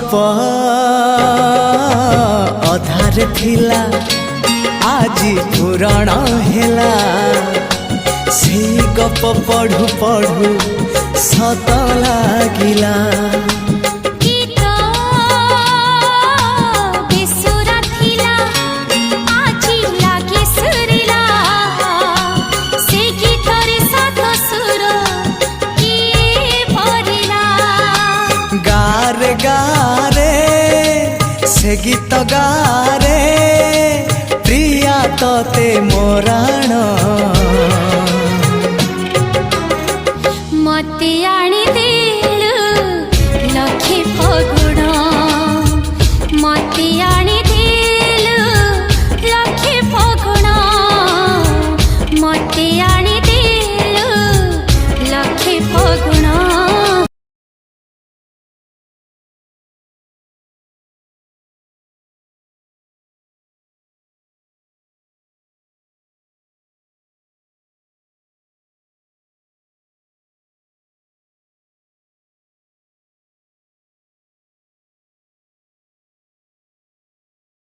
गप अधार थिला आजी पुराण हेला से गप पढ़ु पढ़ु सत लागिला गारे गारे से गीत गारे प्रिया तोते मोराण